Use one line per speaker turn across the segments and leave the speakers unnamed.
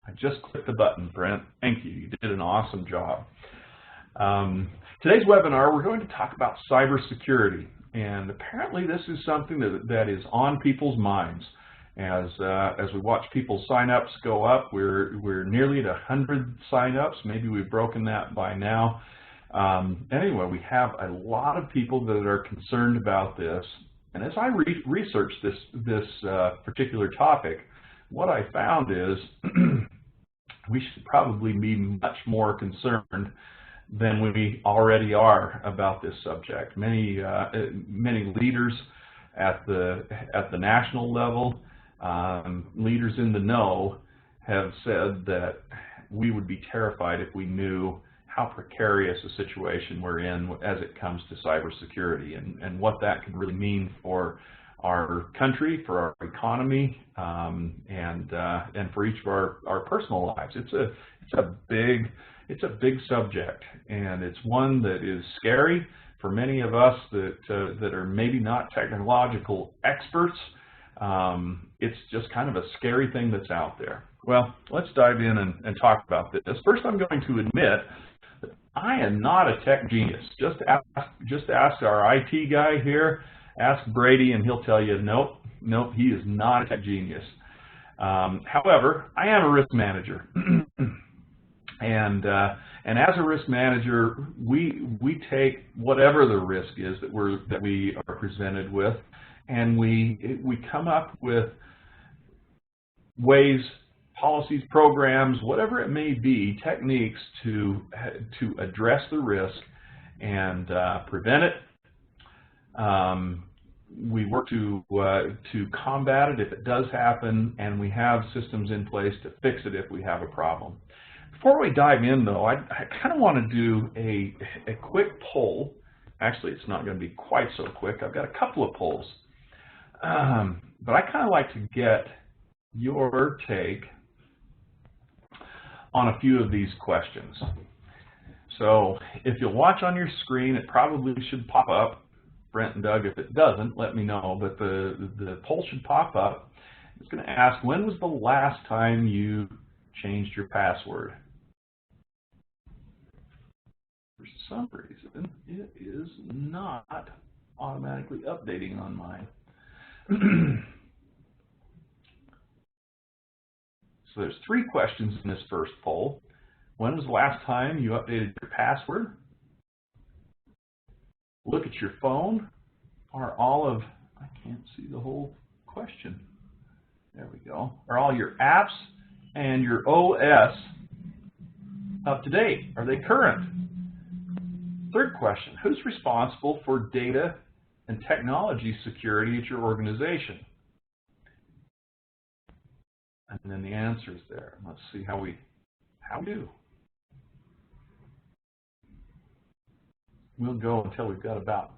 I just clicked the button, Brent. Thank you. You did an awesome job. Today's webinar, we're going to talk about cybersecurity. And apparently this is something that is on people's minds. As we watch people's sign-ups go up, we're nearly at 100 sign-ups. Maybe we've broken that by now. Anyway, we have a lot of people that are concerned about this. And as I researched this particular topic, what I found is we should probably be much more concerned than we already are about this subject. Many leaders at the national level, leaders in the know, have said that we would be terrified if we knew how precarious a situation we're in as it comes to cybersecurity, and what that could really mean for our country, for our economy, and for each of our personal lives. It's a big subject, and it's one that is scary for many of us that are maybe not technological experts. It's just kind of a scary thing that's out there. Well, let's dive in and talk about this. First, I'm going to admit that I am not a tech genius. Just ask our IT guy here. Ask Brady, and he'll tell you, nope, he is not a tech genius. However, I am a risk manager, and as a risk manager, we take whatever the risk is that we are presented with, and we come up with ways, policies, programs, whatever it may be, techniques to address the risk and prevent it. We work to combat it if it does happen, and we have systems in place to fix it if we have a problem. Before we dive in, though, I kind of want to do a quick poll. Actually, it's not going to be quite so quick. I've got a couple of polls, but I kind of like to get your take on a few of these questions. So if you'll watch on your screen, it probably should pop up. Brent and Doug, if it doesn't, let me know, but the poll should pop up. It's going to ask, when was the last time you changed your password? For some reason, it is not automatically updating on mine. So there's 3 questions in this first poll. When was the last time you updated your password? Look at your phone. Are all of, I can't see the whole question. There we go. Are all your apps and your OS up to date? Are they current? Third question, who's responsible for data and technology security at your organization? And then the answer is there. Let's see how we do. We'll go until we've got about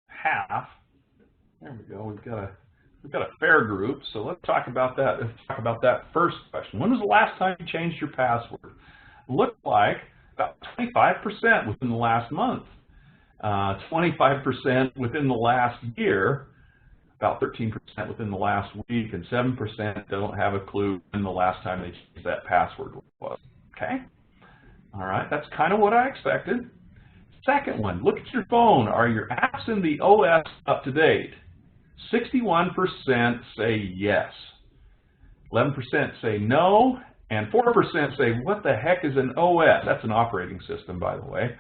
half. There we go. We've got a fair group. So let's talk about that. Let's talk about that first question. When was the last time you changed your password? Looked like about 25% within the last month, 25% within the last year, about 13% within the last week, and 7% don't have a clue when the last time they changed that password was. Okay? All right, that's kind of what I expected. Second one, look at your phone. Are your apps in the OS up to date? 61% say yes. 11% say no, and 4% say, what the heck is an OS? That's an operating system, by the way.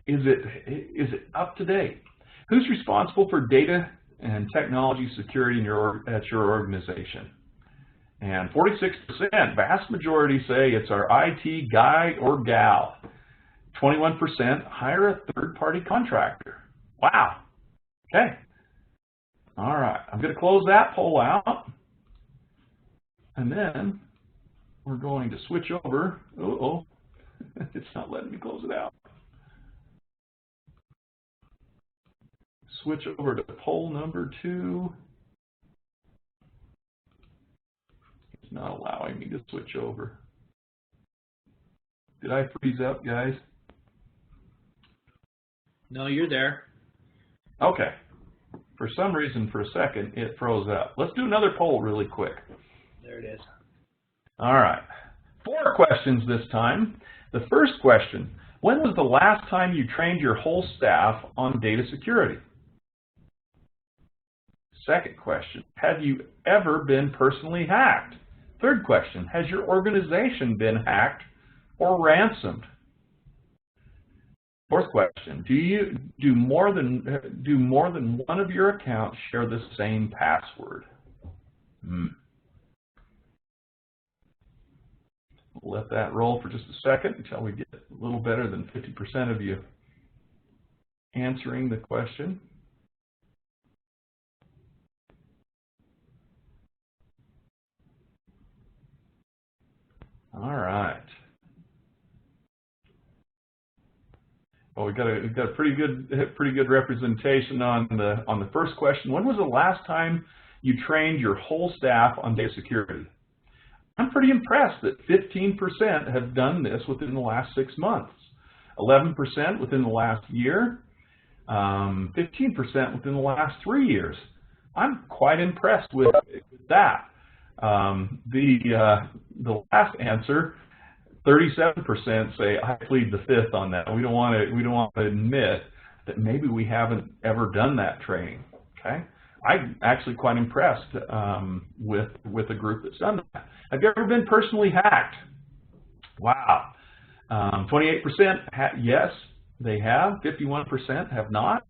Is it up to date? Who's responsible for data and technology security at your organization? And 46%, vast majority say it's our IT guy or gal. 21% hire a third-party contractor. Wow. Okay. All right. I'm going to close that poll out. And then we're going to switch over. Uh-oh. It's not letting me close it out. Switch over to poll number 2. It's not allowing me to switch over. Did I freeze up, guys?
No, you're there.
Okay. For some reason, for a second, it froze up. Let's do another poll really quick.
There it is.
All right. 4 questions this time. The first question, when was the last time you trained your whole staff on data security? Second question, have you ever been personally hacked? Third question, has your organization been hacked or ransomed? Fourth question, do more than one of your accounts share the same password? We'll let that roll for just a second until we get a little better than 50% of you answering the question. All right. Well, we've got a pretty good representation on the first question. When was the last time you trained your whole staff on data security? I'm pretty impressed that 15% have done this within the last 6 months, 11% within the last year, 15% within the last 3 years. I'm quite impressed with that. The last answer, 37% say I plead the fifth on that. We don't want to admit that maybe we haven't ever done that training. Okay, I'm actually quite impressed with a group that's done that. Have you ever been personally hacked? Wow, 28% yes, they have. 51% have not.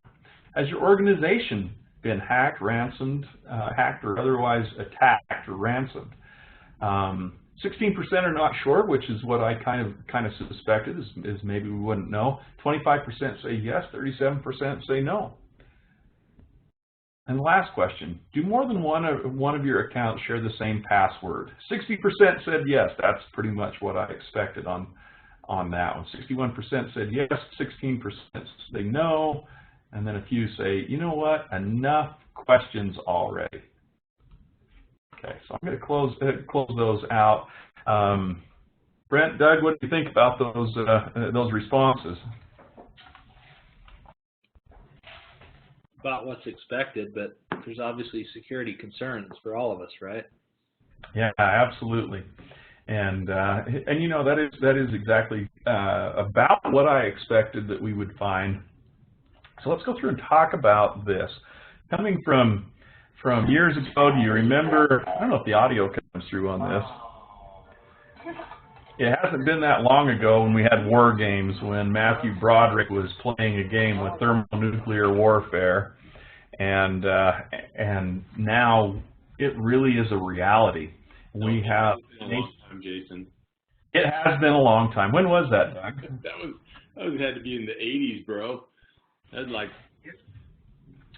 Has your organization been hacked, ransomed, hacked, or otherwise attacked or ransomed? 16% are not sure, which is what I kind of suspected, is maybe we wouldn't know. 25% say yes, 37% say no. And the last question, do more than one of your accounts share the same password? 60% said yes, that's pretty much what I expected on that one. 61% said yes, 16% say no, and then a few say, you know what, enough questions already. Okay, so I'm going to close those out. Brent, Doug, what do you think about those responses?
About what's expected, but there's obviously security concerns for all of us, right?
Yeah, absolutely. And you know, that is exactly about what I expected that we would find. So let's go through and talk about this. Coming from years ago, do you remember, I don't know if the audio comes through on this. It hasn't been that long ago when we had Wargames, when Matthew Broderick was playing a game with thermonuclear warfare, and now it really is a reality. We have.
It's been a long time, Jason.
It has been a long time. When was that, Doug?
That had to be in the 80s, bro. That's like.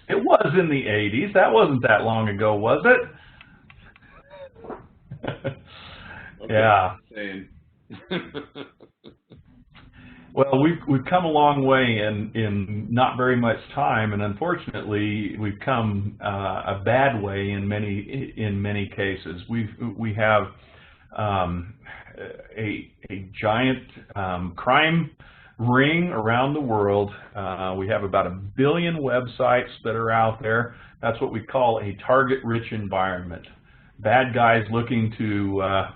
It was in the 80s. That wasn't that long ago, was it?
Okay,
yeah. Well, we've come a long way in not very much time, and unfortunately, we've come a bad way in many cases. We have a giant crime ring around the world. We have about 1 billion websites that are out there. That's what we call a target-rich environment. Bad guys looking to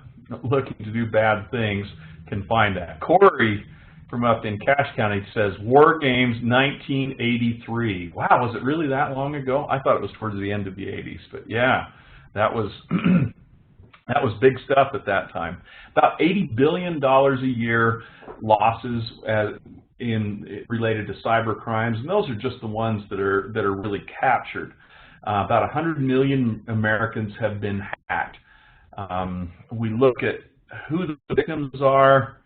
do bad things can find that. Corey from up in Cache County says Wargames 1983. Wow, was it really that long ago? I thought it was towards the end of the 80s, but yeah, that was that was big stuff at that time. About $80 billion a year losses related to cyber crimes, and those are just the ones that are really captured. About 100 million Americans have been hacked. We look at who the victims are.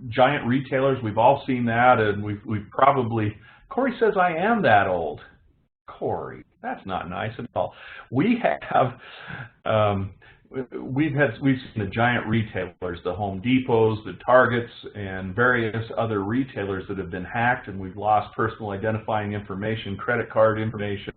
Giant retailers, we've all seen that, and we've probably. Corey says I am that old. Corey, that's not nice at all. We have we've seen the giant retailers, the Home Depots, the Targets, and various other retailers that have been hacked, and we've lost personal identifying information, credit card information,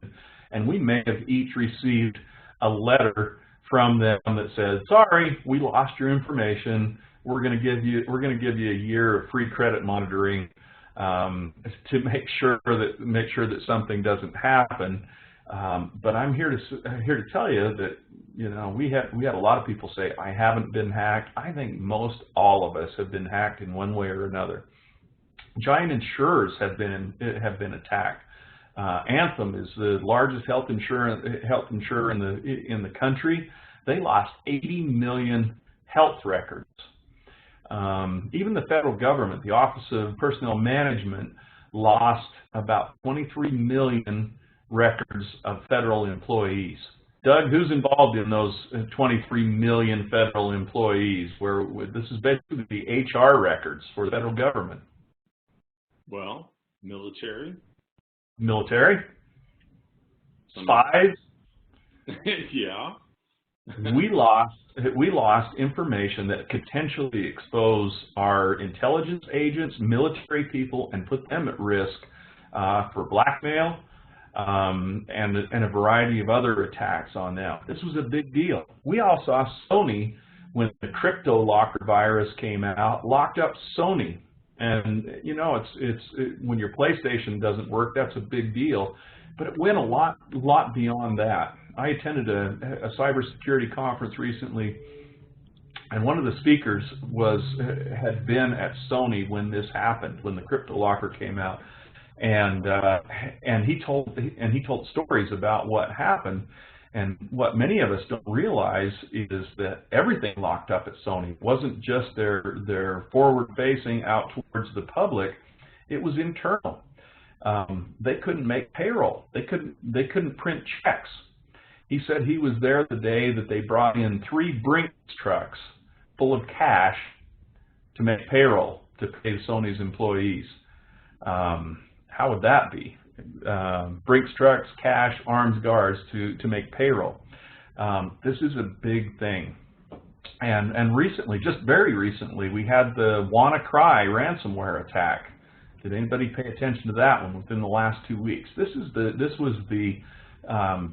and we may have each received a letter from them that says, sorry, we lost your information. We're going to give you a year of free credit monitoring. to make sure that something doesn't happen. But I'm here to tell you that, you know, we had a lot of people say, I haven't been hacked. I think most all of us have been hacked in one way or another. Giant insurers have been attacked. Anthem is the largest health insurer in the country. They lost 80 million health records. Even the federal government, the Office of Personnel Management, lost about 23 million records of federal employees. Doug, who's involved in those 23 million federal employees? Where this is basically the HR records for the federal government.
Well, military.
Military? Spies?
Yeah.
we lost information that could potentially expose our intelligence agents, military people, and put them at risk for blackmail and a variety of other attacks on them. This was a big deal. We all saw Sony, when the crypto locker virus came out, locked up Sony. And you know, when your PlayStation doesn't work, that's a big deal. But it went a lot beyond that. I attended a cybersecurity conference recently, and one of the speakers had been at Sony when this happened, when the crypto locker came out, and he told stories about what happened. And what many of us don't realize is that everything locked up at Sony. It wasn't just their forward-facing out towards the public. It was internal. They couldn't make payroll. They couldn't print checks. He said he was there the day that they brought in 3 Brinks trucks full of cash to make payroll, to pay Sony's employees. How would that be? Brinks trucks, cash, armed guards to make payroll. This is a big thing. And recently, just very recently, we had the WannaCry ransomware attack. Did anybody pay attention to that one within the last 2 weeks? This was the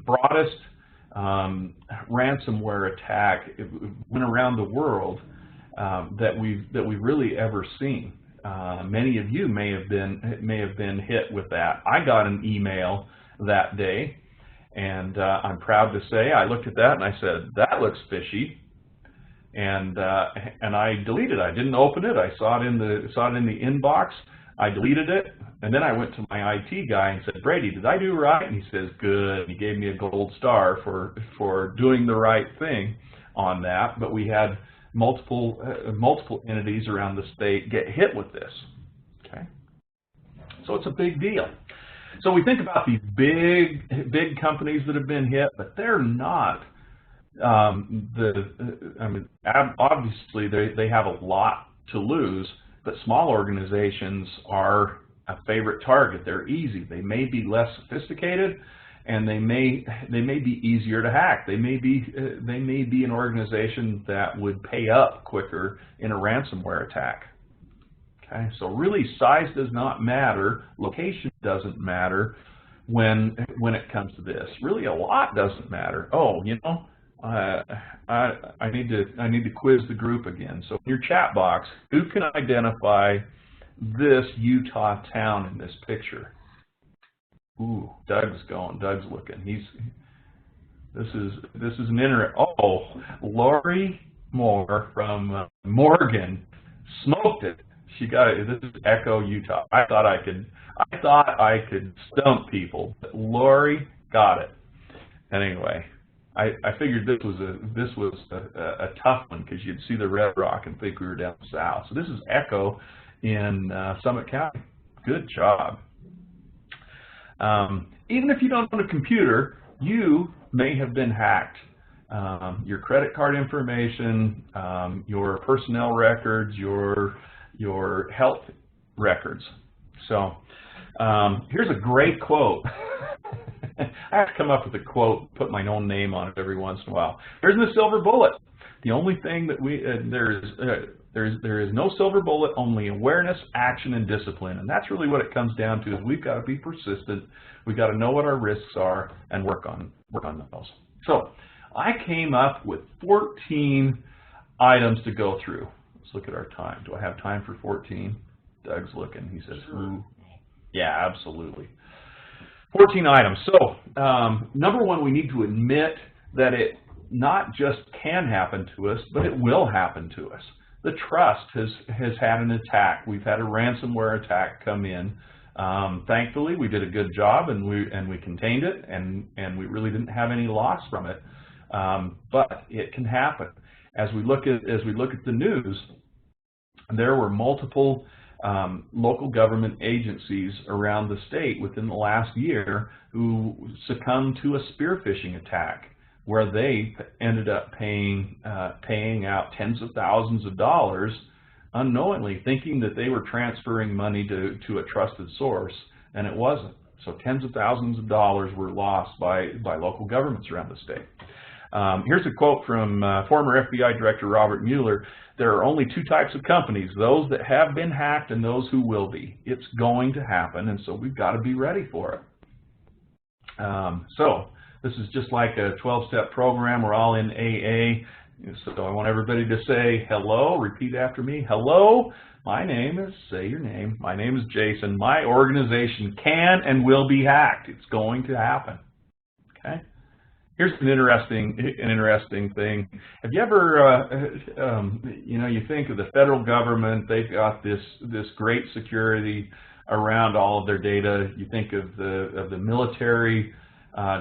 broadest ransomware attack. It went around the world that we've really ever seen. Many of you may have been hit with that. I got an email that day, and I'm proud to say I looked at that and I said, that looks fishy, and I deleted it. I didn't open it. I saw it in the inbox. I deleted it, and then I went to my IT guy and said, Brady, did I do right? And he says, good. He gave me a gold star for doing the right thing on that. But we had multiple entities around the state get hit with this. Okay, so it's a big deal. So we think about these big companies that have been hit, but they're not. I mean, obviously they have a lot to lose, but small organizations are a favorite target. They're easy. They may be less sophisticated, and they may be easier to hack. They may be an organization that would pay up quicker in a ransomware attack. Okay, so really size does not matter, location doesn't matter when it comes to this. Really, a lot doesn't matter. Oh, you know, I need to quiz the group again. So in your chat box, who can identify this Utah town in this picture? Ooh, Doug's looking. This is an interesting. Oh, Lori Moore from Morgan smoked it. She got it. This is Echo, Utah. I thought I could stump people, but Lori got it. And anyway, I figured this was a tough one because you'd see the red rock and think we were down south. So this is Echo in Summit County. Good job. Even if you don't own a computer, you may have been hacked. Your credit card information, your personnel records, your health records. So here's a great quote. I have to come up with a quote, put my own name on it every once in a while. Here's the silver bullet. The only thing that there is no silver bullet, only awareness, action, and discipline. And that's really what it comes down to, is we've got to be persistent. We've got to know what our risks are and work on those. So I came up with 14 items to go through. Let's look at our time. Do I have time for 14? Doug's looking. He says, ooh. Yeah, absolutely. 14 items. So, number one, we need to admit that it not just can happen to us, but it will happen to us. The trust has had an attack. We've had a ransomware attack come in. Thankfully, we did a good job, and we contained it, and we really didn't have any loss from it. But it can happen. As we look at the news, there were multiple local government agencies around the state within the last year who succumbed to a spearfishing attack, where they ended up paying out tens of thousands of dollars unknowingly, thinking that they were transferring money to a trusted source, and it wasn't. So tens of thousands of dollars were lost by local governments around the state. Here's a quote from former FBI Director Robert Mueller. There are only two types of companies, those that have been hacked and those who will be. It's going to happen, and so we've got to be ready for it. So this is just like a 12-step program. We're all in AA. So I want everybody to say hello. Repeat after me. Hello. My name is, say your name. My name is Jason. My organization can and will be hacked. It's going to happen. Okay. Here's an interesting thing. Have you ever, you think of the federal government, they've got this great security around all of their data. You think of the military,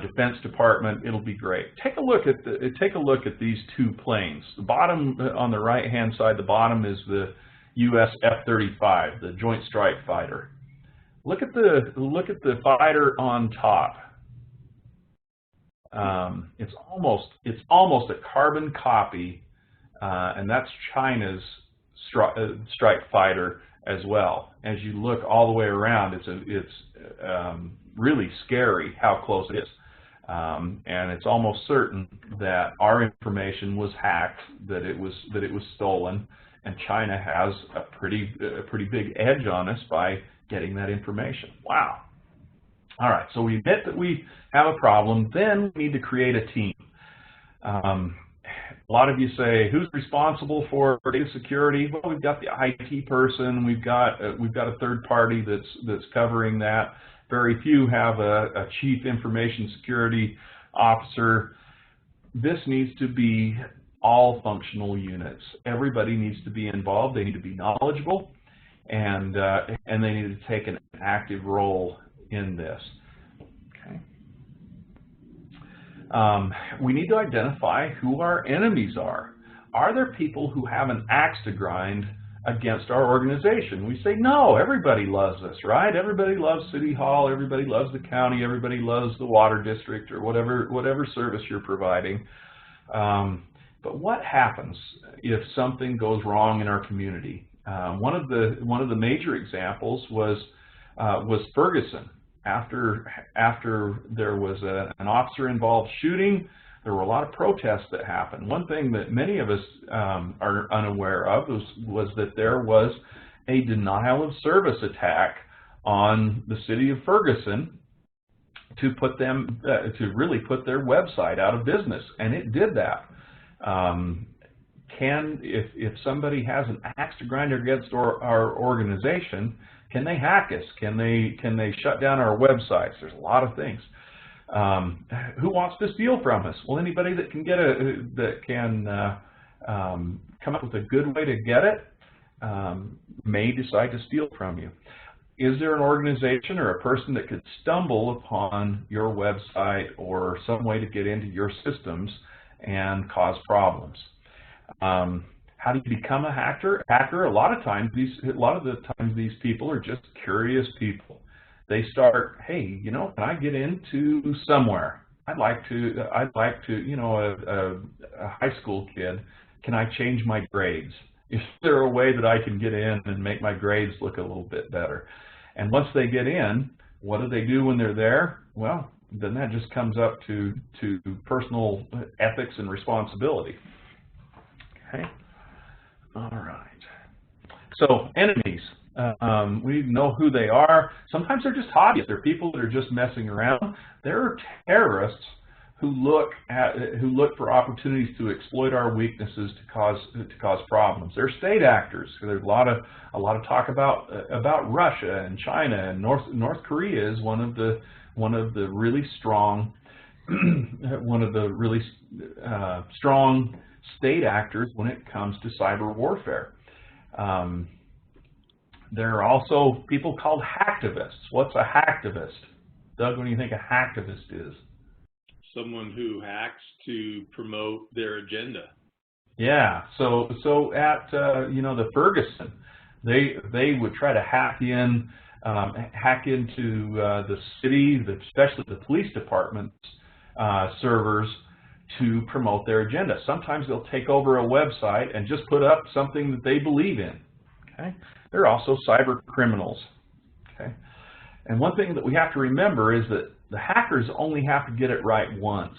Defense Department, it'll be great. Take a look at these two planes. The bottom, on the right-hand side, the bottom is the U.S. F-35, the Joint Strike Fighter. Look at the fighter on top. It's almost a carbon copy, and that's China's strike fighter as well. As you look all the way around, it's really scary how close it is, and it's almost certain that our information was hacked, that it was stolen, and China has a pretty big edge on us by getting that information. Wow. All right, so we admit that we have a problem, then we need to create a team. A lot of you say, who's responsible for data security? Well, we've got the IT person, we've got a third party that's covering that. Very few have a chief information security officer. This needs to be all functional units. Everybody needs to be involved. They need to be knowledgeable, and they need to take an active role in this. Okay. We need to identify who our enemies are. Are there people who have an axe to grind against our organization? We say, no, everybody loves us, right? Everybody loves City Hall, everybody loves the county, everybody loves the water district, or whatever service you're providing. But what happens if something goes wrong in our community? One of the major examples was Ferguson. After there was an officer-involved shooting, there were a lot of protests that happened. One thing that many of us are unaware of was that there was a denial of service attack on the city of Ferguson to put them to really put their website out of business, and it did that. If somebody has an axe to grind against our organization, can they hack us? Can they shut down our websites? There's a lot of things. Who wants to steal from us? Well, anybody that can come up with a good way to get it may decide to steal from you. Is there an organization or a person that could stumble upon your website or some way to get into your systems and cause problems? How do you become a hacker? A lot of the times these people are just curious people. They start, hey, can I get into somewhere? I'd like to, a high school kid, can I change my grades? Is there a way that I can get in and make my grades look a little bit better? And once they get in, what do they do when they're there? Well, then that just comes up to personal ethics and responsibility. Okay. All right. So enemies, we need to know who they are. Sometimes they're just hobbyists. They're people that are just messing around. There are terrorists look for opportunities to exploit our weaknesses to cause problems. They're state actors. There's a lot of talk about Russia and China, and North Korea is one of the really strong strong state actors when it comes to cyber warfare. There are also people called hacktivists. What's a hacktivist? Doug, what do you think a hacktivist is?
Someone who hacks to promote their agenda.
Yeah. So at the Ferguson, they would try to hack into the city, especially the police department's servers, to promote their agenda. Sometimes they'll take over a website and just put up something that they believe in. Okay. There are also cyber criminals. Okay. And one thing that we have to remember is that the hackers only have to get it right once.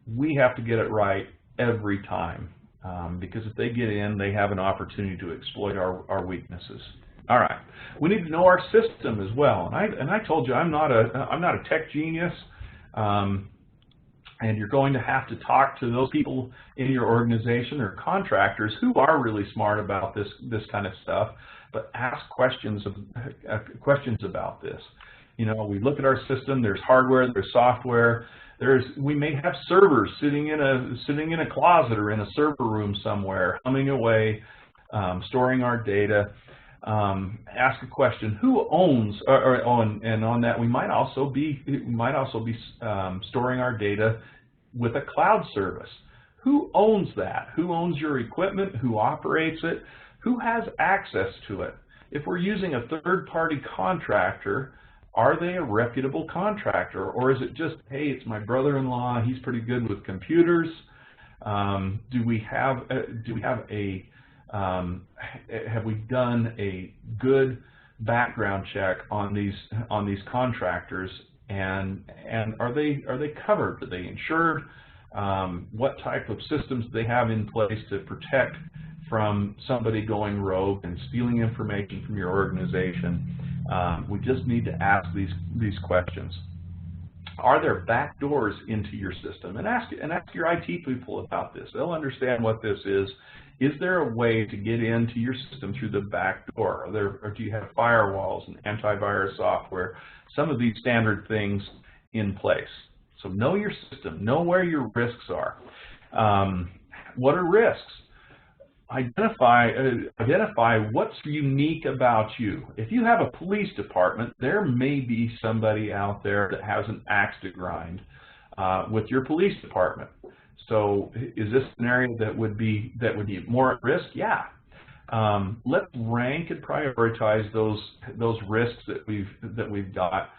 We have to get it right every time, because if they get in, they have an opportunity to exploit our weaknesses. All right, we need to know our system as well. And I told you I'm not a tech genius, and you're going to have to talk to those people in your organization or contractors who are really smart about this kind of stuff. But ask questions about this. You know, we look at our system. There's hardware. There's software. We may have servers sitting in a closet or in a server room somewhere, humming away, storing our data. Ask a question: who owns? And on that, we might also be storing our data with a cloud service. Who owns that? Who owns your equipment? Who operates it? Who has access to it? If we're using a third-party contractor, are they a reputable contractor, or is it just, hey, it's my brother-in-law, he's pretty good with computers? Have we done a good background check on these contractors, and are they covered? Are they insured? What type of systems do they have in place to protect from somebody going rogue and stealing information from your organization? We just need to ask these questions. Are there back doors into your system? And ask your IT people about this. They'll understand what this is. Is there a way to get into your system through the back door? Or do you have firewalls and antivirus software? Some of these standard things in place. So know your system. Know where your risks are. What are risks? Identify what's unique about you. If you have a police department, there may be somebody out there that has an axe to grind with your police department. So is this an area that would be more at risk? Yeah. Let's rank and prioritize those risks that we've got.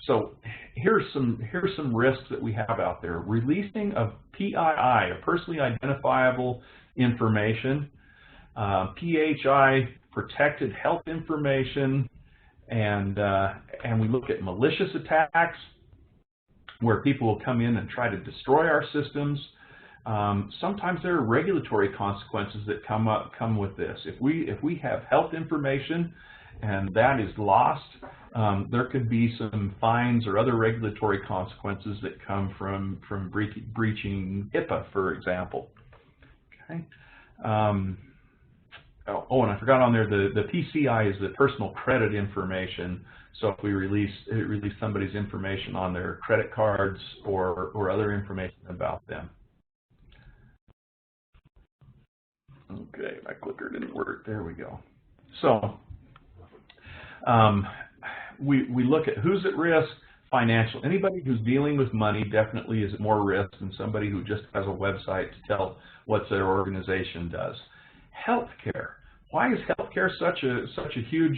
So here's some risks that we have out there. Releasing of PII, a personally identifiable information, PHI, protected health information, and we look at malicious attacks, where people will come in and try to destroy our systems. Sometimes there are regulatory consequences that come with this. If we have health information and that is lost, there could be some fines or other regulatory consequences that come from breaching HIPAA, for example. Okay. And I forgot on there, the PCI is the personal credit information. So if we release somebody's information on their credit cards or other information about them. Okay, my clicker didn't work. There we go. So we look at who's at risk. Financial. Anybody who's dealing with money definitely is at more risk than somebody who just has a website to tell what their organization does. Healthcare. Why is healthcare such a huge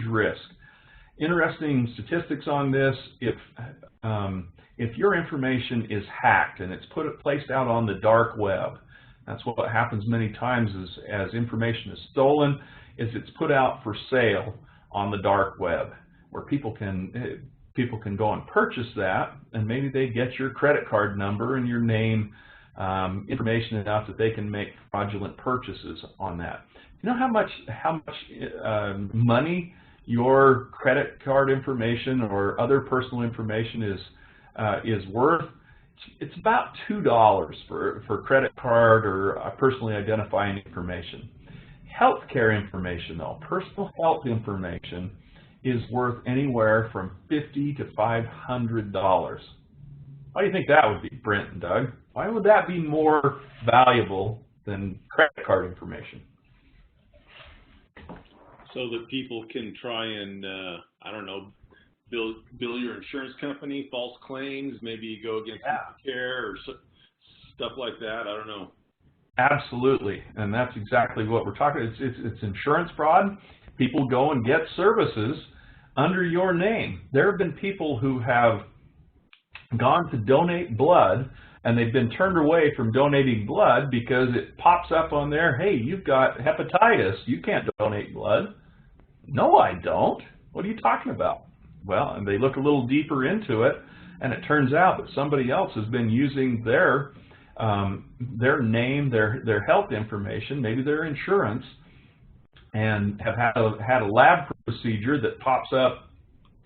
risk? Interesting statistics on this. If your information is hacked and it's placed out on the dark web, that's what happens many times as information is stolen, is it's put out for sale on the dark web, where people can go and purchase that, and maybe they get your credit card number and your name, information enough that they can make fraudulent purchases on that. You know how much money your credit card information or other personal information is worth, it's about $2 for credit card or personally identifying information. Healthcare information, though, personal health information, is worth anywhere from $50 to $500. Why do you think that would be, Brent and Doug? Why would that be more valuable than credit card information?
So that people can try and, I don't know, bill your insurance company, false claims, maybe you go against care or stuff like that. I don't know.
Absolutely, and that's exactly what we're talking about. It's insurance fraud. People go and get services under your name. There have been people who have gone to donate blood, and they've been turned away from donating blood because it pops up on there, hey, you've got hepatitis, you can't donate blood. No, I don't. What are you talking about? Well, and they look a little deeper into it, and it turns out that somebody else has been using their name, their health information, maybe their insurance, and have had a lab procedure that pops up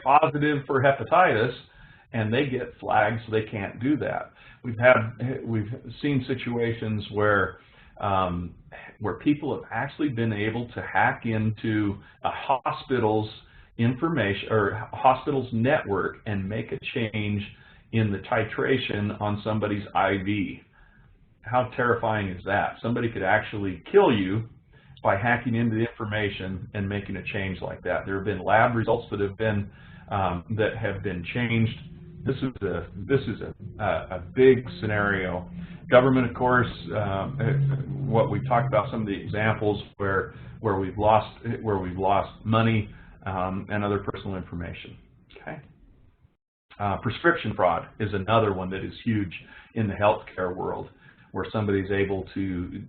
positive for hepatitis, and they get flagged, so they can't do that. We've seen situations where people have actually been able to hack into a hospital's information or hospital's network and make a change in the titration on somebody's IV. How terrifying is that? Somebody could actually kill you by hacking into the information and making a change like that. There have been lab results that have been changed. This is a big scenario. Government, of course, what we've talked about, some of the examples where we've lost money and other personal information. Okay. Prescription fraud is another one that is huge in the healthcare world, where somebody's able to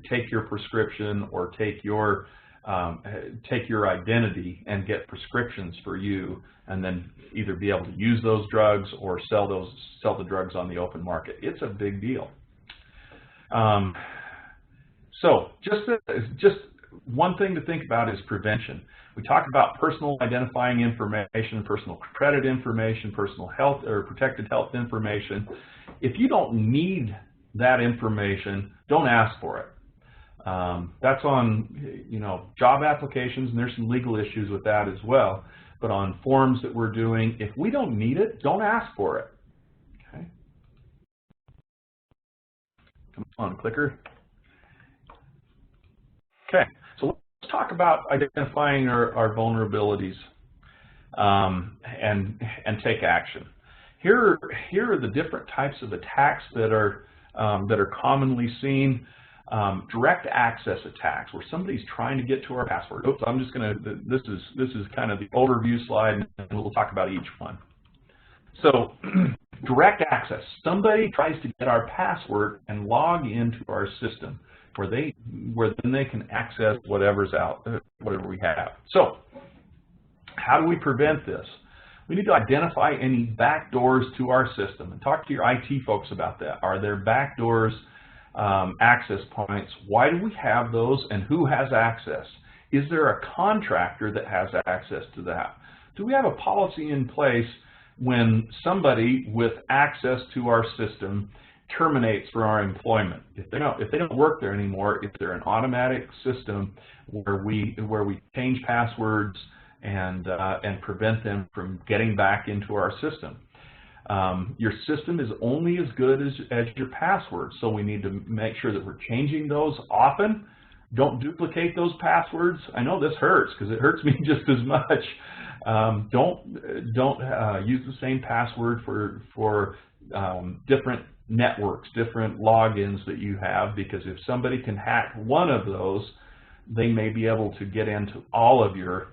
take your prescription or take your identity and get prescriptions for you, and then either be able to use those drugs or sell the drugs on the open market. It's a big deal. So just one thing to think about is prevention. We talk about personal identifying information, personal credit information, personal health or protected health information. If you don't need that information, don't ask for it. That's on job applications, and there's some legal issues with that as well. But on forms that we're doing, if we don't need it, don't ask for it. Okay. Come on, clicker. Okay, so let's talk about identifying our vulnerabilities and take action. Here are the different types of attacks that are commonly seen. Direct access attacks, where somebody's trying to get to our password. Oops, I'm just going to, this is kind of the overview slide, and we'll talk about each one. So, direct access. Somebody tries to get our password and log into our system, where then they can access whatever we have. So, how do we prevent this? We need to identify any backdoors to our system and talk to your IT folks about that. Are there backdoors? Access points, why do we have those, and who has access? Is there a contractor that has access to that? Do we have a policy in place when somebody with access to our system terminates for our employment? If they don't work there anymore, if they're an automatic system where we change passwords and prevent them from getting back into our system. Your system is only as good as your password, so we need to make sure that we're changing those often. Don't duplicate those passwords. I know this hurts because it hurts me just as much. Don't use the same password for different networks, different logins that you have, because if somebody can hack one of those, they may be able to get into all of your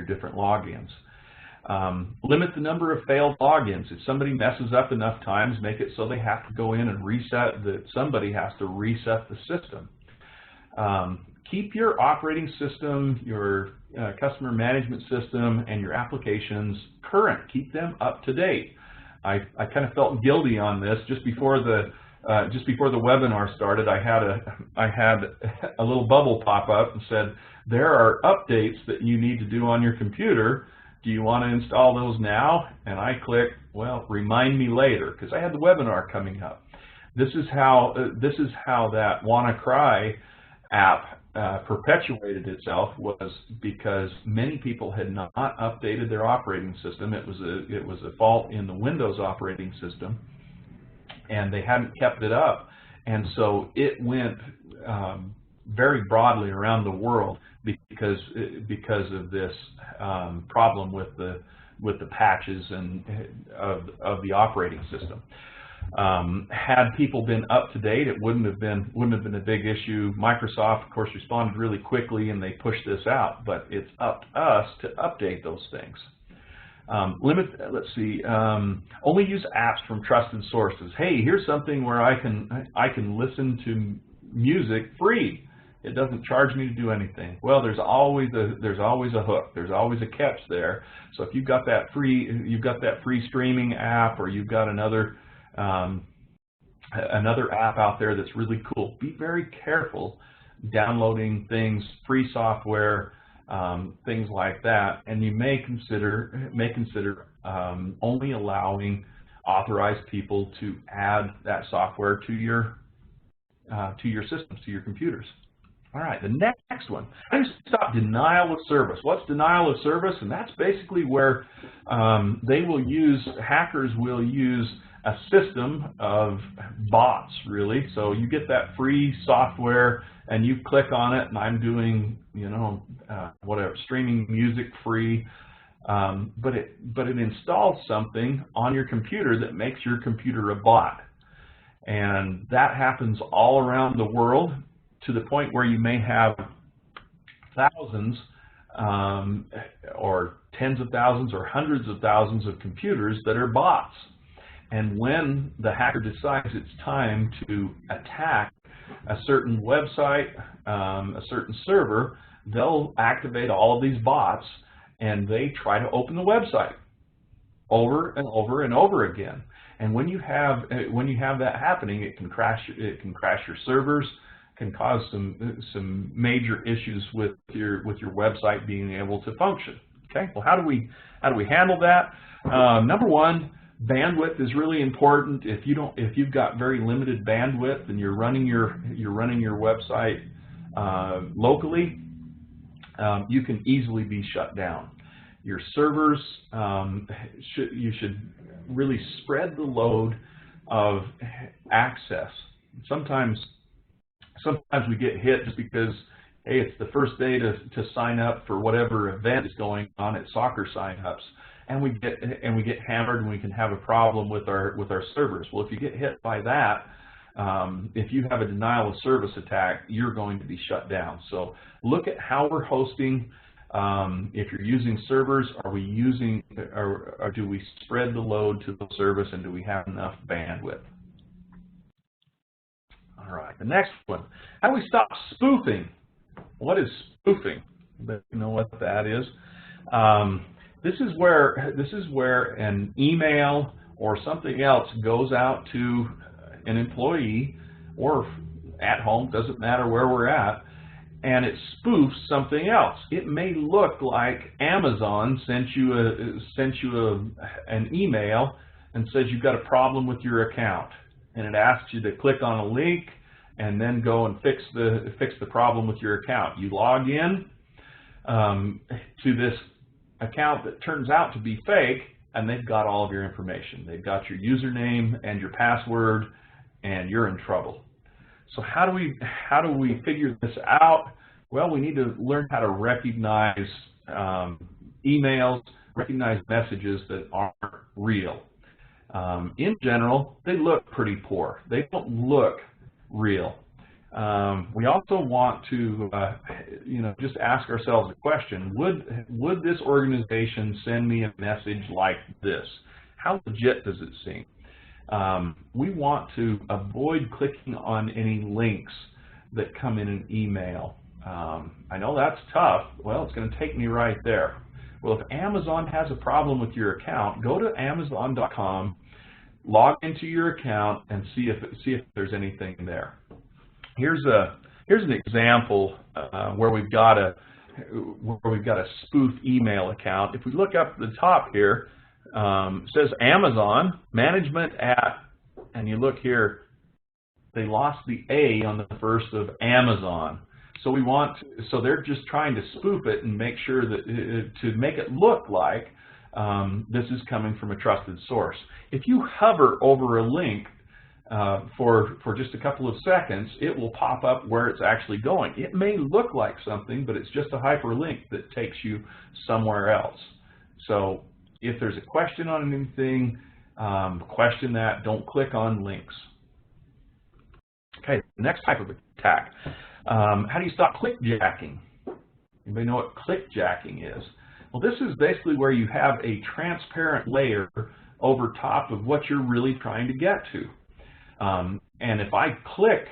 different logins. Limit the number of failed logins. If somebody messes up enough times, make it so they have to go in and reset, that somebody has to reset the system. Keep your operating system, your customer management system, and your applications current. Keep them up to date. I kind of felt guilty on this just before the webinar started. I had a little bubble pop up and said, there are updates that you need to do on your computer. Do you want to install those now? And I click Well, remind me later, because I had the webinar coming up. This is how that WannaCry app perpetuated itself, was because many people had not updated their operating system. It was a fault in the Windows operating system, and they hadn't kept it up, and so it went very broadly around the world because of this problem with the patches and of the operating system. Had people been up to date, it wouldn't have been a big issue. Microsoft, of course, responded really quickly and they pushed this out, but it's up to us to update those things. Let's see, only use apps from trusted sources. Hey, here's something where I can listen to music free. It doesn't charge me to do anything. Well, there's always a hook. There's always a catch there. So if you've got that free streaming app, or you've got another app out there that's really cool, be very careful downloading things, free software, things like that, and you may consider only allowing authorized people to add that software to your systems, to your computers. All right, the next one, how do you stop denial of service? What's denial of service? And that's basically where hackers will use a system of bots, really. So you get that free software and you click on it, and I'm doing, whatever, streaming music free, but it installs something on your computer that makes your computer a bot. And that happens all around the world, to the point where you may have thousands or tens of thousands or hundreds of thousands of computers that are bots. And when the hacker decides it's time to attack a certain website, a certain server, they'll activate all of these bots and they try to open the website over and over and over again. And when you have that happening, it can crash your servers, can cause some major issues with your website being able to function. Okay, well, how do we handle that? Number one, bandwidth is really important. If you've got very limited bandwidth and you're running your website locally, you can easily be shut down. Your servers, you should really spread the load of access. Sometimes we get hit just because, hey, it's the first day to sign up for whatever event is going on at soccer sign-ups, and we get hammered, and we can have a problem with our servers. Well, if you get hit by that, if you have a denial of service attack, you're going to be shut down. So look at how we're hosting. If you're using servers, or do we spread the load to the service, and do we have enough bandwidth? All right, the next one. How do we stop spoofing? What is spoofing? You know what that is. This is where an email or something else goes out to an employee, or at home, doesn't matter where we're at, and it spoofs something else. It may look like Amazon sent you an email and says you've got a problem with your account, and it asks you to click on a link and then go and fix the problem with your account. You log in to this account that turns out to be fake, and they've got all of your information. They've got your username and your password, and you're in trouble. So how do we figure this out? Well, we need to learn how to recognize emails, recognize messages that aren't real. In general, they look pretty poor. They don't look real. We also want to, just ask ourselves a question: Would this organization send me a message like this? How legit does it seem? We want to avoid clicking on any links that come in an email. I know that's tough. Well, it's going to take me right there. Well, if Amazon has a problem with your account, go to Amazon.com, log into your account, and see if there's anything there. Here's an example where we've got a spoof email account. If we look up at the top here, says Amazon, management at, and you look here, they lost the A on the first of Amazon. So so they're just trying to spoof it and make sure that, to make it look like this is coming from a trusted source. If you hover over a link for just a couple of seconds, it will pop up where it's actually going. It may look like something, but it's just a hyperlink that takes you somewhere else. So if there's a question on anything, question that. Don't click on links. Okay, the next type of attack. How do you stop clickjacking? Anybody know what clickjacking is? Well, this is basically where you have a transparent layer over top of what you're really trying to get to. And if I click,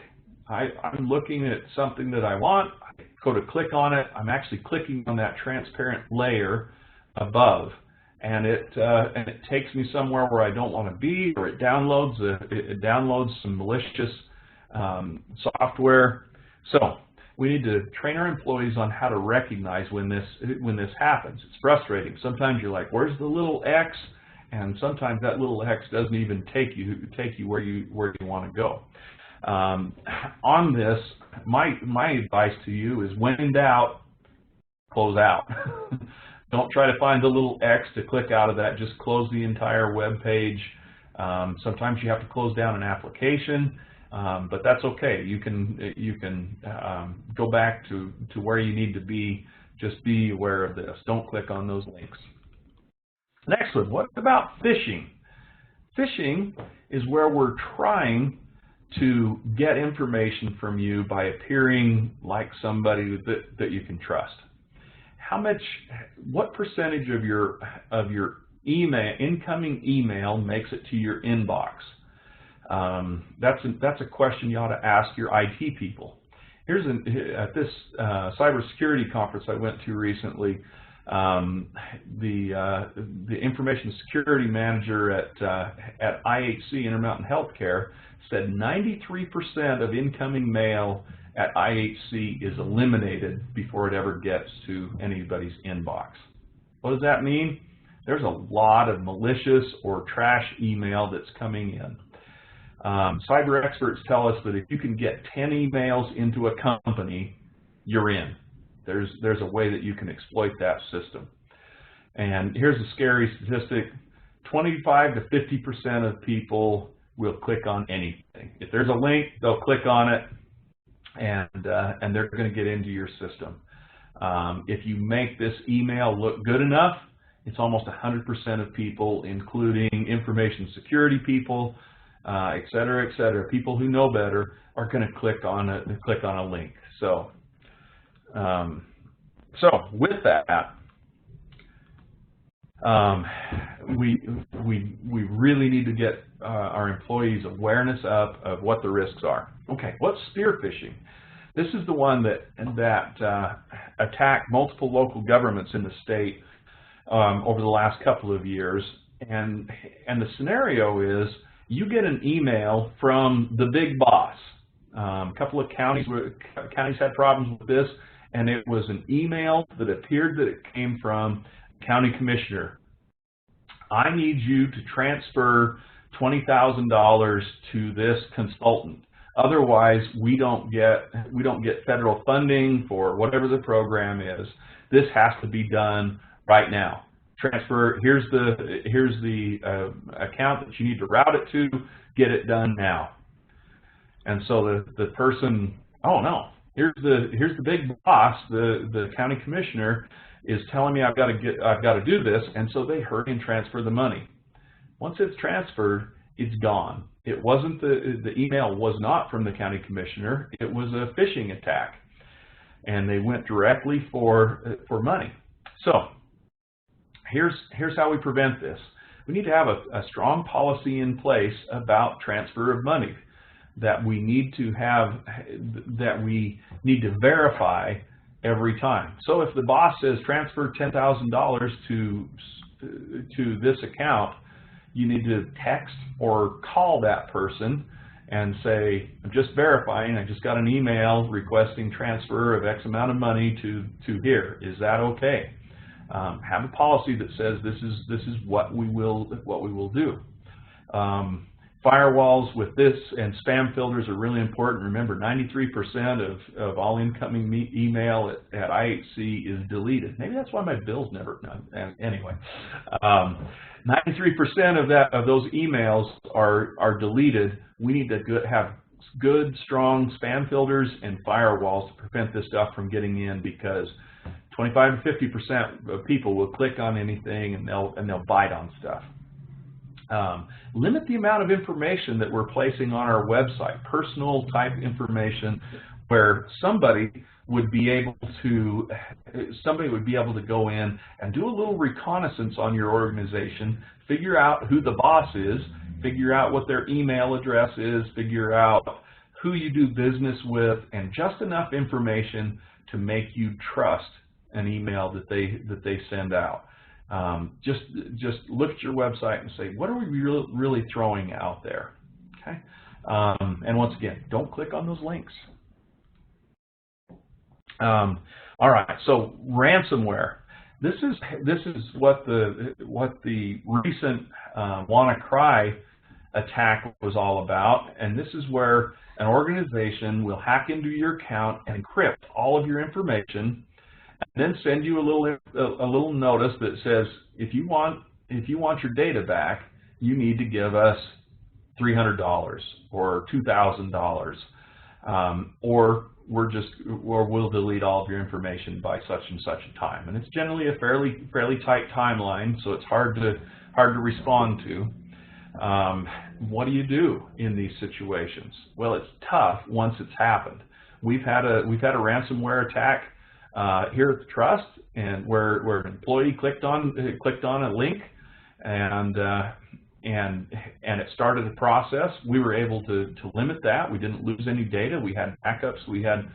I'm looking at something that I want, I go to click on it, I'm actually clicking on that transparent layer above. And it takes me somewhere where I don't want to be, or it downloads some malicious software. So we need to train our employees on how to recognize when this happens. It's frustrating. Sometimes you're like, where's the little X? And sometimes that little X doesn't even take you where you want to go. On this, my advice to you is, when in doubt, close out. Don't try to find the little X to click out of that. Just close the entire web page. Sometimes you have to close down an application, but that's okay. You can go back to where you need to be. Just be aware of this. Don't click on those links. Next one, what about phishing? Phishing is where we're trying to get information from you by appearing like somebody that you can trust. What percentage of your incoming email makes it to your inbox? That's a question you ought to ask your IT people. At this cybersecurity conference I went to recently, the information security manager at IHC, Intermountain Healthcare, said 93% of incoming mail at IHC is eliminated before it ever gets to anybody's inbox. What does that mean? There's a lot of malicious or trash email that's coming in. Cyber experts tell us that if you can get 10 emails into a company, you're in. There's a way that you can exploit that system. And here's a scary statistic. 25 to 50% of people will click on anything. If there's a link, they'll click on it, and they're going to get into your system. If you make this email look good enough, it's almost 100% of people, including information security people, et cetera, people who know better, are going to click on a link. So with that, we really need to get our employees' awareness up of what the risks are. Okay, what's spearfishing? This is the one that attacked multiple local governments in the state over the last couple of years, and the scenario is, you get an email from the big boss. A couple of counties had problems with this, and it was an email that appeared that it came from county commissioner. I need you to transfer $20,000 to this consultant. Otherwise, we don't get federal funding for whatever the program is. This has to be done right now. Transfer. Here's the account that you need to route it to. Get it done now. And so the person, oh no, here's the big boss, the county commissioner is telling me I've got to do this, and so they hurry and transfer the money. Once it's transferred, it's gone. It wasn't the email was not from the county commissioner. It was a phishing attack, and they went directly for money. So here's how we prevent this. We need to have a strong policy in place about transfer of money that we need to verify every time. So if the boss says transfer $10,000 to this account, you need to text or call that person and say, I'm just verifying, I just got an email requesting transfer of X amount of money to here. Is that okay? Have a policy that says this is what we will do. Firewalls with this and spam filters are really important. Remember, 93% of all incoming email at IHC is deleted. Maybe that's why my bill's never done. Anyway, 93% of those emails are deleted. We need to have good, strong spam filters and firewalls to prevent this stuff from getting in, because 25 to 50% of people will click on anything and they'll bite on stuff. Limit the amount of information that we're placing on our website, personal type information, where somebody would be able to go in and do a little reconnaissance on your organization, figure out who the boss is, figure out what their email address is, figure out who you do business with, and just enough information to make you trust an email that they send out. Just look at your website and say, what are we really throwing out there? Okay. And once again, don't click on those links. All right. So ransomware. This is what the recent WannaCry attack was all about, and this is where an organization will hack into your account and encrypt all of your information, and then send you a little notice that says, if you want your data back, you need to give us $300 or $2,000, or we'll delete all of your information by such and such a time. And it's generally a fairly tight timeline, so it's hard to respond to. What do you do in these situations? Well, it's tough once it's happened. We've had a ransomware attack here at the Trust, and where an employee clicked on a link, and it started a process. We were able to limit that. We didn't lose any data. We had backups. We had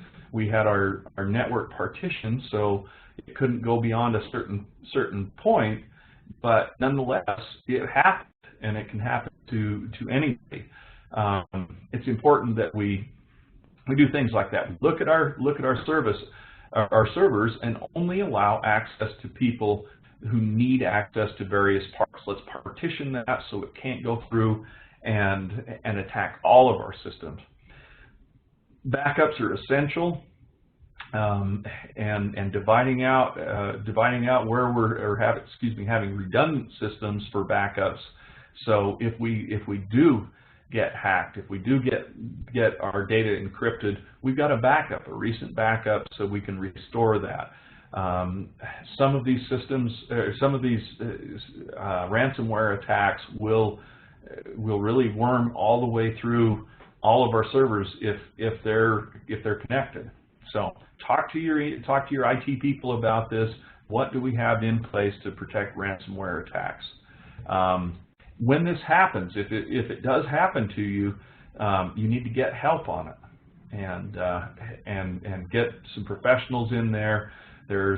our network partitioned, so it couldn't go beyond a certain point. But nonetheless, it happened, and it can happen to anybody. It's important that we do things like that. We look at our servers and only allow access to people who need access to various parts. Let's partition that so it can't go through and attack all of our systems. Backups are essential, and dividing out where we're having redundant systems for backups. So if we do get hacked, if we do get our data encrypted, we've got a recent backup, so we can restore that. Some of these systems, ransomware attacks will really worm all the way through all of our servers if they're connected. So talk to your IT people about this. What do we have in place to protect ransomware attacks? When this happens, if it does happen to you, you need to get help on it, and get some professionals in there. There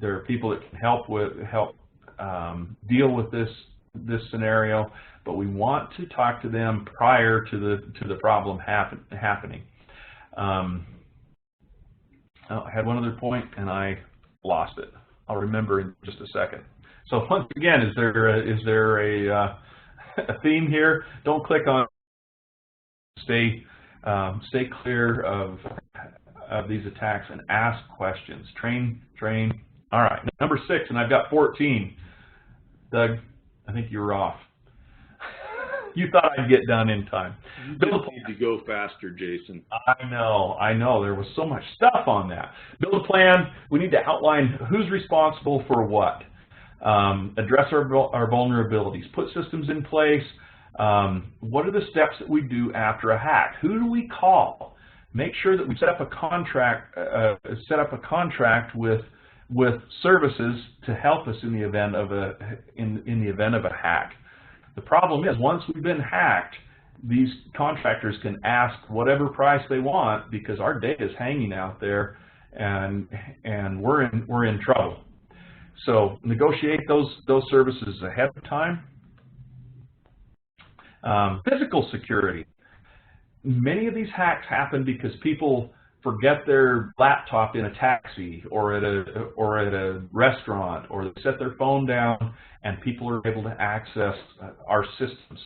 are people that can help deal with this scenario, but we want to talk to them prior to the problem happening. I had one other point and I lost it. I'll remember in just a second. So once again, is there a theme here? Don't click on. Stay clear of these attacks and ask questions. Train. All right, number 6, and I've got 14. Doug, I think you were off. You thought I'd get done in time.
You need to go faster, Jason.
I know. There was so much stuff on that. Build a plan. We need to outline who's responsible for what. Address our vulnerabilities. Put systems in place. What are the steps that we do after a hack? Who do we call? Make sure that we set up a contract with services to help us in the event of a hack. The problem is, once we've been hacked, these contractors can ask whatever price they want because our data is hanging out there, and we're in trouble. So negotiate those services ahead of time. Physical security. Many of these hacks happen because people forget their laptop in a taxi or at a restaurant, or they set their phone down and people are able to access our systems.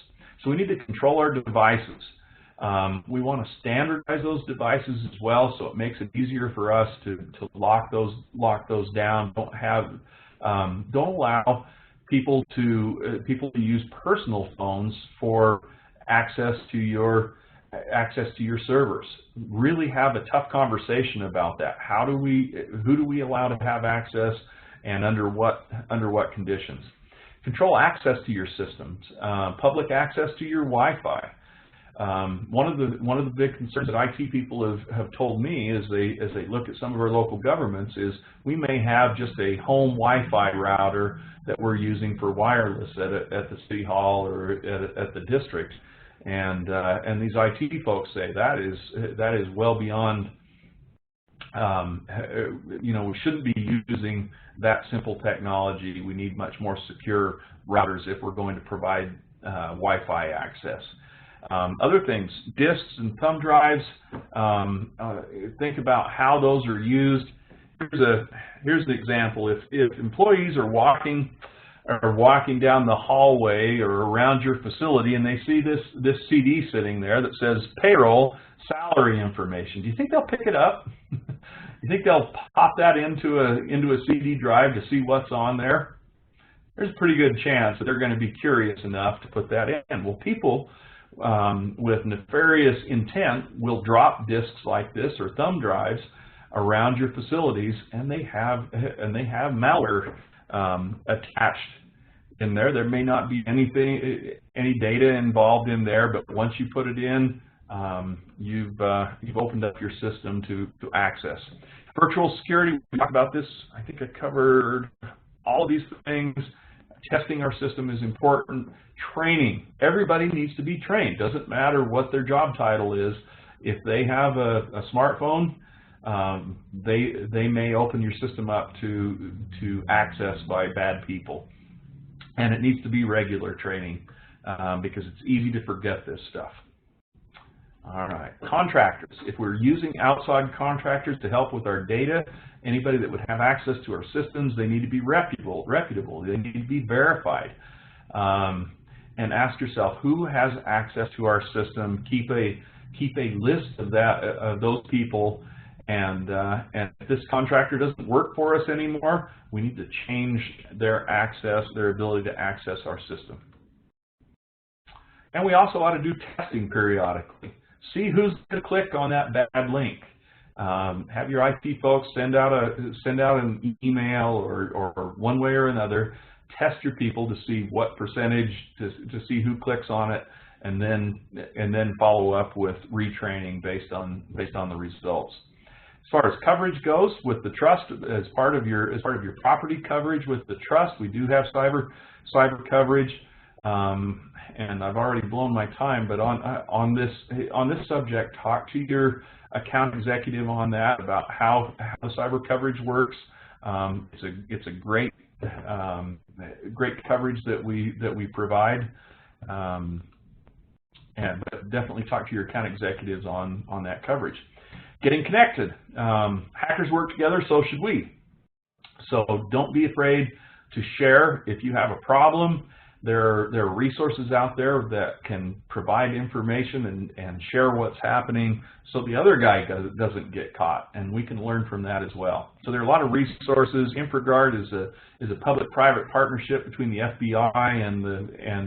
So we need to control our devices. We want to standardize those devices as well, so it makes it easier for us to lock those down. Don't allow people to use personal phones for access to your servers. Really have a tough conversation about that. Who do we allow to have access, and under what conditions? Control access to your systems. Public access to your Wi-Fi. One of the big concerns that IT people have told me as they look at some of our local governments is we may have just a home Wi-Fi router that we're using for wireless at the city hall or at the district, and these IT folks say that is well beyond. We shouldn't be using that simple technology. We need much more secure routers if we're going to provide Wi-Fi access. Other things, disks and thumb drives, think about how those are used. Here's the example. If employees are walking down the hallway or around your facility and they see this CD sitting there that says payroll salary information, do you think they'll pick it up? You think they'll pop that into a CD drive to see what's on there? There's a pretty good chance that they're going to be curious enough to put that in. Well, people with nefarious intent will drop disks like this or thumb drives around your facilities, and they have malware attached in there. There may not be any data involved in there, but once you put it in, you've opened up your system to access. Virtual security, we talked about this. I think I covered all of these things. Testing our system is important. Training. Everybody needs to be trained. Doesn't matter what their job title is. If they have a smartphone, they may open your system up to access by bad people. And it needs to be regular training because it's easy to forget this stuff. All right, contractors. If we're using outside contractors to help with our data, anybody that would have access to our systems, they need to be reputable. They need to be verified. And ask yourself, who has access to our system? Keep a list of those people. And if this contractor doesn't work for us anymore, we need to change their ability to access our system. And we also ought to do testing periodically. See who's going to click on that bad link. Have your IT folks send out an email or one way or another. Test your people to see what percentage, to see who clicks on it, and then follow up with retraining based on the results. As far as coverage goes, with the trust as part of your property coverage with the trust, we do have cyber coverage. And I've already blown my time, but on this subject, talk to your account executive on that about how the cyber coverage works. It's a great coverage that we provide, and definitely talk to your account executives on that coverage. Getting connected. Hackers work together, so should we. So don't be afraid to share if you have a problem. There are resources out there that can provide information and share what's happening so the other guy doesn't get caught, and we can learn from that as well. So there are a lot of resources. InfraGard is a public-private partnership between the FBI and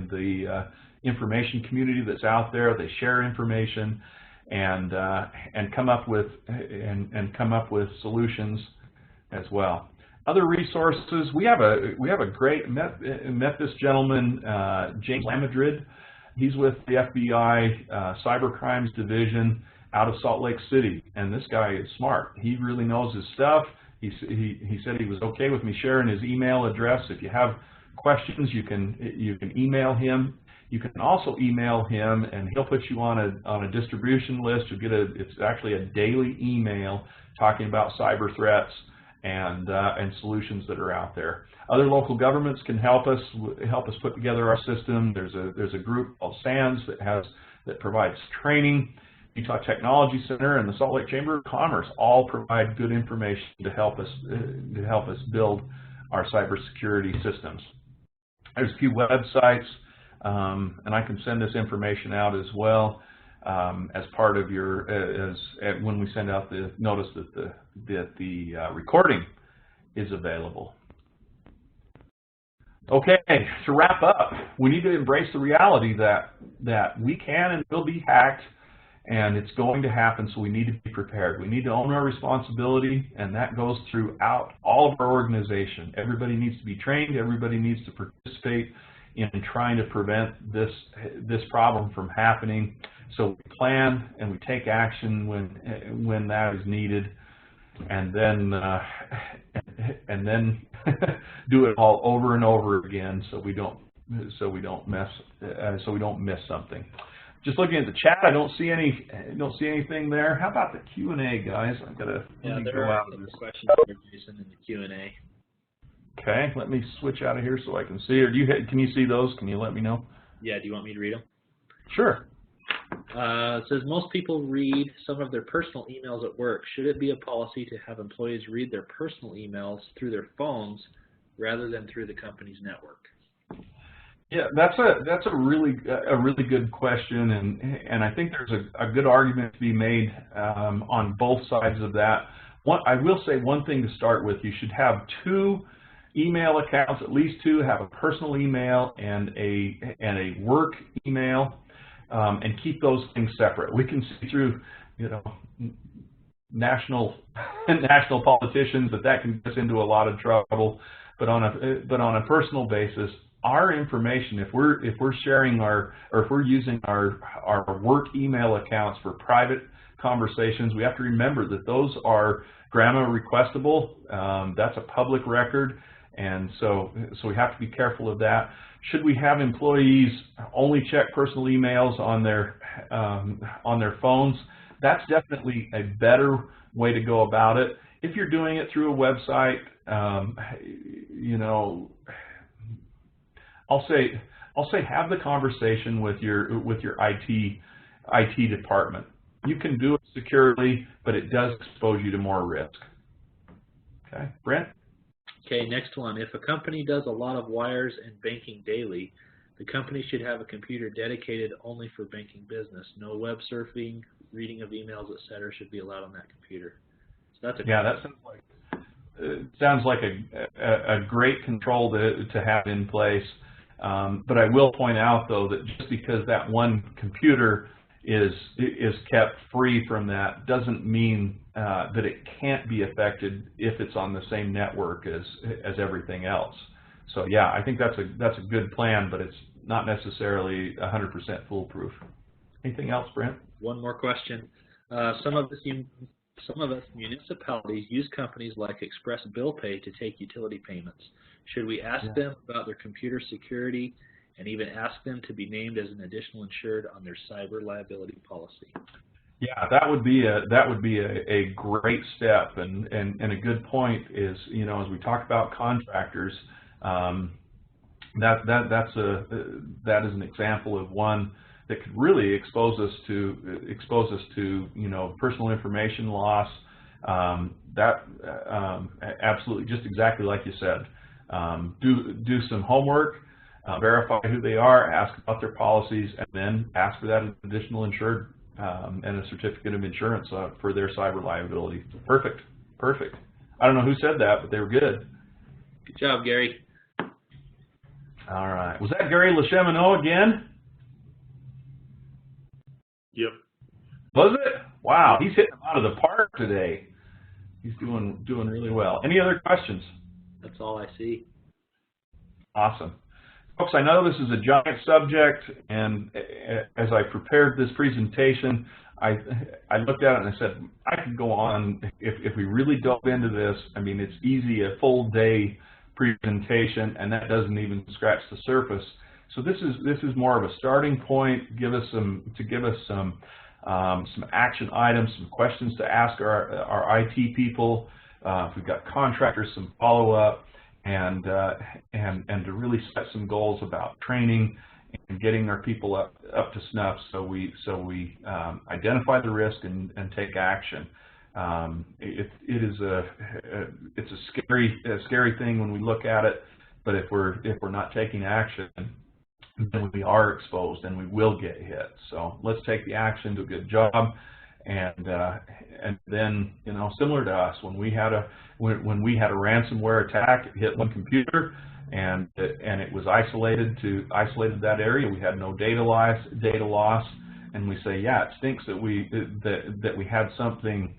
the information community that's out there. They share information and come up with solutions as well. Other resources, we have a great, met this gentleman, James Lamadrid. He's with the FBI Cyber Crimes Division out of Salt Lake City, and this guy is smart. He really knows his stuff. He said he was okay with me sharing his email address. If you have questions, you can email him. You can also email him, and he'll put you on a distribution list. You'll get it's actually a daily email talking about cyber threats and solutions that are out there. Other local governments can help us put together our system. There's a group called SANS that provides training. Utah Technology Center and the Salt Lake Chamber of Commerce all provide good information to help us build our cybersecurity systems. There's a few websites, and I can send this information out as well as part of your when we send out the notice that the recording is available. Okay, to wrap up, we need to embrace the reality that we can and will be hacked, and it's going to happen, so we need to be prepared. We need to own our responsibility, and that goes throughout all of our organization. Everybody needs to be trained. Everybody needs to participate in trying to prevent this problem from happening. So we plan and we take action when that is needed, and then do it all over and over again so we don't miss something. Just looking at the chat, I don't see anything there. How about the Q&A, guys? I've got to
there are some questions for Jason in the Q&A.
Okay, let me switch out of here so I can see. Or can you see those? Can you let me know?
Yeah, do you want me to read them?
Sure.
It says most people read some of their personal emails at work. Should it be a policy to have employees read their personal emails through their phones rather than through the company's network?
Yeah, that's a really good question, and I think there's a good argument to be made on both sides of that. I will say one thing to start with: you should have 2 email accounts, at least 2. Have a personal email and a work email. And keep those things separate. We can see through, national politicians that can get us into a lot of trouble. But on a personal basis, our information, if we're sharing or if we're using our work email accounts for private conversations, we have to remember that those are grandma requestable. That's a public record, and so we have to be careful of that. Should we have employees only check personal emails on their phones? That's definitely a better way to go about it. If you're doing it through a website, I'll say have the conversation with your IT department. You can do it securely, but it does expose you to more risk. Okay, Brent?
Okay, next one. If a company does a lot of wires and banking daily, the company should have a computer dedicated only for banking business. No web surfing, reading of emails, etc. should be allowed on that computer. So that's
that sounds like a great control to have in place. But I will point out, though, that just because that one computer is kept free from that doesn't mean that it can't be affected if it's on the same network as everything else. So yeah, I think that's a good plan, but it's not necessarily 100% foolproof. Anything else, Brent?
One more question. Some of us municipalities use companies like Express Bill Pay to take utility payments. Should we ask them about their computer security and even ask them to be named as an additional insured on their cyber liability policy?
Yeah, that would be a great step, and a good point is, as we talk about contractors, that is an example of one that could really expose us to personal information loss. Absolutely, just exactly like you said. Do some homework, verify who they are, ask about their policies, and then ask for that additional insured and a certificate of insurance for their cyber liability. Perfect. I don't know who said that, but they were good.
Good job, Gary.
All right. Was that Gary LeCheminow again?
Yep.
Was it? Wow, he's hitting them out of the park today. He's doing really well. Any other questions?
That's all I see.
Awesome. Folks, I know this is a giant subject, and as I prepared this presentation, I looked at it and I said, I could go on if we really dove into this. I mean, it's easy, a full day presentation, and that doesn't even scratch the surface. So this is more of a starting point. To give us some action items, some questions to ask our IT people. If we've got contractors, some follow up, and to really set some goals about training and getting our people up to snuff, so we identify the risk and take action. It's a scary thing when we look at it, but if we're not taking action, then we are exposed and we will get hit. So let's take the action, do a good job, and then, you know, similar to us, when we had a ransomware attack, it hit one computer, and it was isolated that area. We had no data loss, and we say, yeah, it stinks that we had something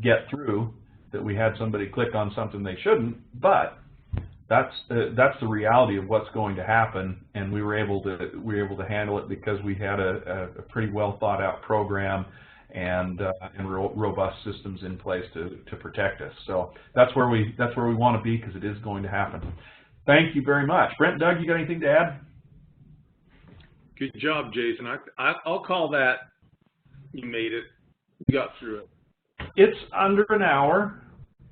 get through, that we had somebody click on something they shouldn't, but that's the reality of what's going to happen, and we were able to handle it because we had a pretty well thought out program and robust systems in place to protect us. So that's where we want to be, because it is going to happen. Thank you very much. Brent, Doug, you got anything to add?
Good job, Jason. I'll call that you made it. You got through it.
It's under an hour.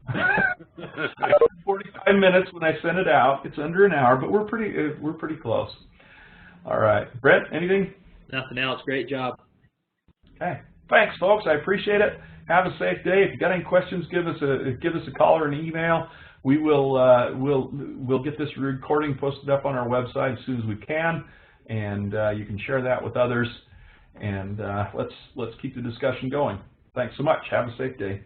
I was 45 minutes when I sent it out. It's under an hour, but we're pretty close. All right, Brett, anything?
Nothing else. Great job.
Okay, thanks, folks. I appreciate it. Have a safe day. If you got any questions, give us a call or an email. We will we'll get this recording posted up on our website as soon as we can, and you can share that with others. And let's keep the discussion going. Thanks so much. Have a safe day.